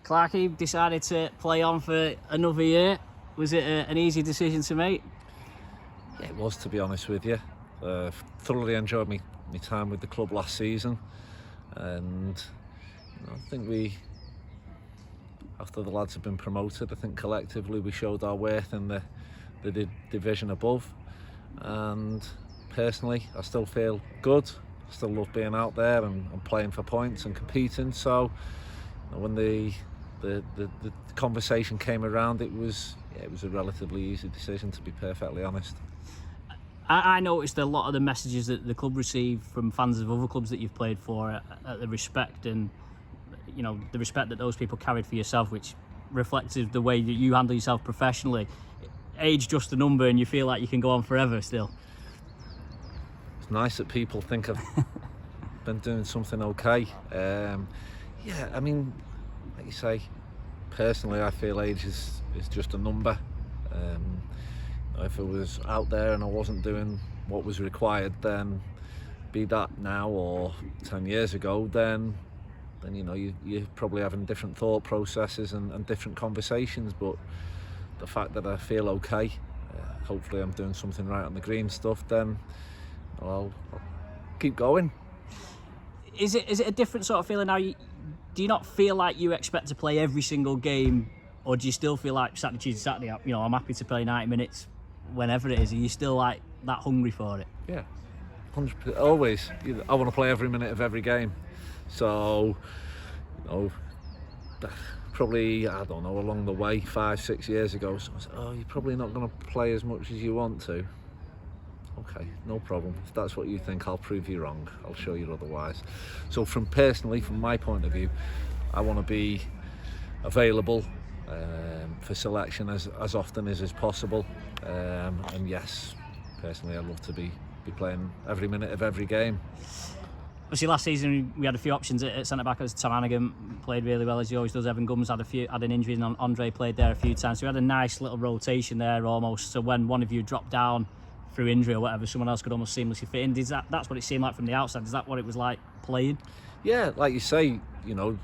Clarke decided to play on for another year. Was it an easy decision to make? Yeah, it was, to be honest with you. Thoroughly enjoyed my time with the club last season, and I think after the lads have been promoted, I think collectively we showed our worth in the division above, and personally I still feel good. I still love being out there and playing for points and competing. So when the conversation came around, it was a relatively easy decision, to be perfectly honest. I noticed a lot of the messages that the club received from fans of other clubs that you've played for, at the respect and the respect that those people carried for yourself, which reflects the way that you handle yourself professionally. Age just a number, and you feel like you can go on forever still. It's nice that people think I've been doing something okay. Yeah, I mean, like you say, personally I feel age is just a number. If I was out there and I wasn't doing what was required, then be that now or 10 years ago, then you're probably having different thought processes and different conversations. But the fact that I feel okay, hopefully I'm doing something right on the green stuff, then I'll keep going. Is it a different sort of feeling now? Do you not feel like you expect to play every single game, or do you still feel like Saturday, Tuesday, Saturday, I'm happy to play 90 minutes whenever it is? Are you still like that hungry for it? Yeah, 100%. Always. I want to play every minute of every game. So, probably, I don't know, along the way, 5-6 years ago, someone said, you're probably not going to play as much as you want to. Okay, no problem. If that's what you think, I'll prove you wrong. I'll show you otherwise. So from my point of view, I want to be available for selection as often as is possible. And yes, personally, I'd love to be playing every minute of every game. Obviously, last season we had a few options at centre back. As Tom Hannigan played really well, as he always does. Evan Gums had an injury, and Andre played there a few times. So we had a nice little rotation there almost. So when one of you dropped down through injury or whatever, someone else could almost seamlessly fit in. That's what it seemed like from the outside. Is that what it was like playing? Yeah, like you say, the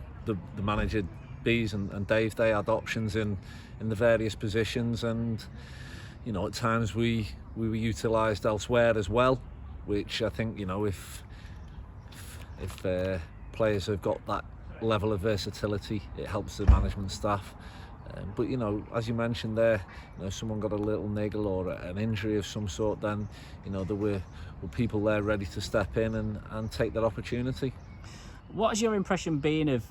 manager Bees and Dave, they had options in the various positions, and at times we were utilised elsewhere as well, which I think if players have got that level of versatility, it helps the management staff. But as you mentioned there, someone got a little niggle or an injury of some sort, then there were people there ready to step in and take that opportunity. What has your impression been of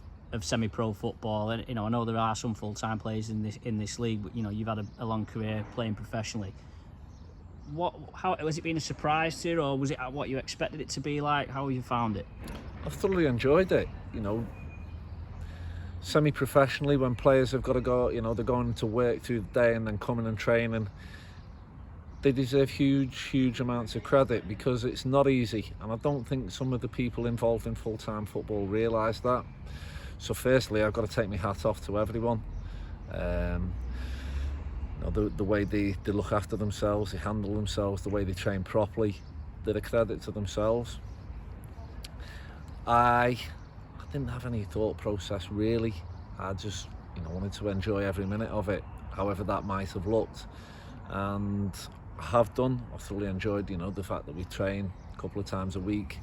semi-pro football? And I know there are some full-time players in this league, but you've had a long career playing professionally. How has it been a surprise to you, or was it what you expected it to be like? How have you found it? I've thoroughly enjoyed it. Semi-professionally, when players have got to go, they're going to work through the day and then coming and training, they deserve huge amounts of credit, because it's not easy, and I don't think some of the people involved in full-time football realise that. So firstly, I've got to take my hat off to everyone. The way they look after themselves, they handle themselves, the way they train properly, they're a credit to themselves. I didn't have any thought process really. I just wanted to enjoy every minute of it, however that might have looked, and I have done. I've thoroughly enjoyed the fact that we train a couple of times a week,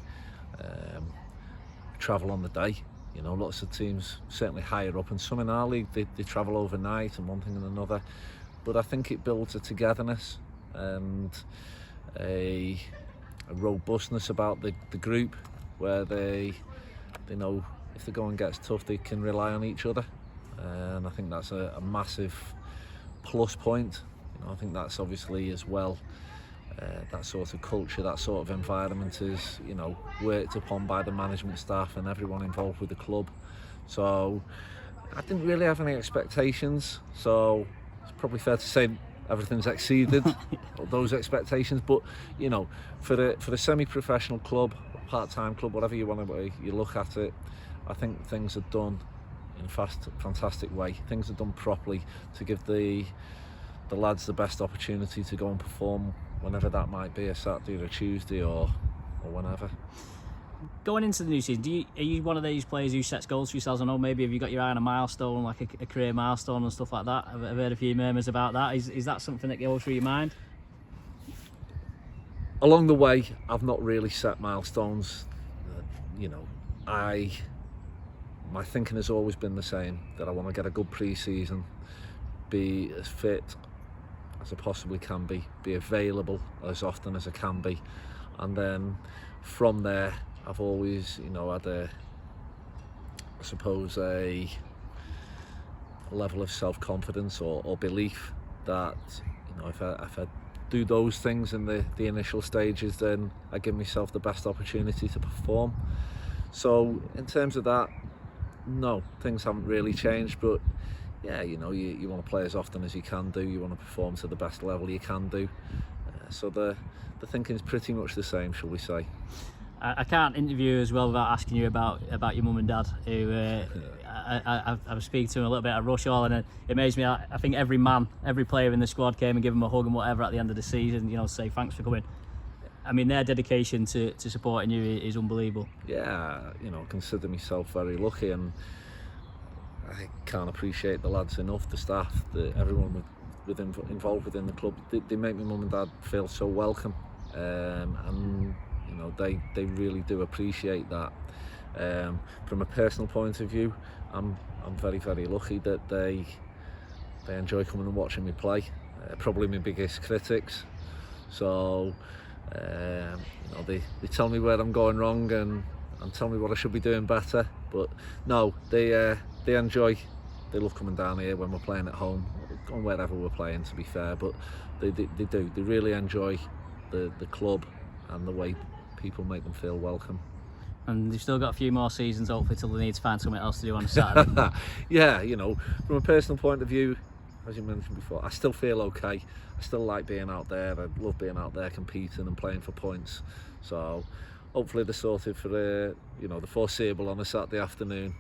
travel on the day. Lots of teams, certainly higher up, and some in our league, they travel overnight and one thing and another. But I think it builds a togetherness and a robustness about the group, where they know if the going gets tough, they can rely on each other. And I think that's a massive plus point. I think that's obviously as well, that sort of culture, that sort of environment is worked upon by the management staff and everyone involved with the club. So I didn't really have any expectations, so it's probably fair to say everything's exceeded those expectations. But for the semi-professional club, part-time club, whatever you look at it, I think things are done in a fantastic way. Things are done properly to give the lads the best opportunity to go and perform, whenever that might be, a Saturday or a Tuesday or whenever. Going into the new season, are you one of these players who sets goals for yourselves? I know maybe have you got your eye on a milestone, like a career milestone and stuff like that? I've heard a few murmurs about that. Is that something that goes through your mind? Along the way, I've not really set milestones. You know, my thinking has always been the same, that I want to get a good pre-season, be as fit as I possibly can be available as often as I can be, and then from there I've always, you know, had a level of self-confidence or belief that, you know, if I do those things in the initial stages, then I give myself the best opportunity to perform. So in terms of that, no, things haven't really changed, but yeah, you know, you want to play as often as you can do, you want to perform to the best level you can do. So the thinking's pretty much the same, shall we say. I can't interview as well without asking you about your mum and dad, who I was speaking to him a little bit at Rush Hall, and it amazed me. I think every player in the squad came and gave him a hug and whatever at the end of the season, you know, to say thanks for coming. I mean, their dedication to supporting you is unbelievable. Yeah, you know, I consider myself very lucky, and I can't appreciate the lads enough, the staff, everyone involved within the club. They make my mum and dad feel so welcome, and you know, they really do appreciate that. From a personal point of view, I'm very, very lucky that they enjoy coming and watching me play. Probably my biggest critics. So you know, they tell me where I'm going wrong and tell me what I should be doing better. But no, they enjoy. They love coming down here when we're playing at home, or wherever we're playing, to be fair. But they do. They really enjoy the club and the way people make them feel welcome. And they've still got a few more seasons, hopefully, till they need to find something else to do on a Saturday. Yeah, you know, from a personal point of view, as you mentioned before, I still feel okay. I still like being out there. I love being out there competing and playing for points. So hopefully they're sorted for you know, the foreseeable on a Saturday afternoon.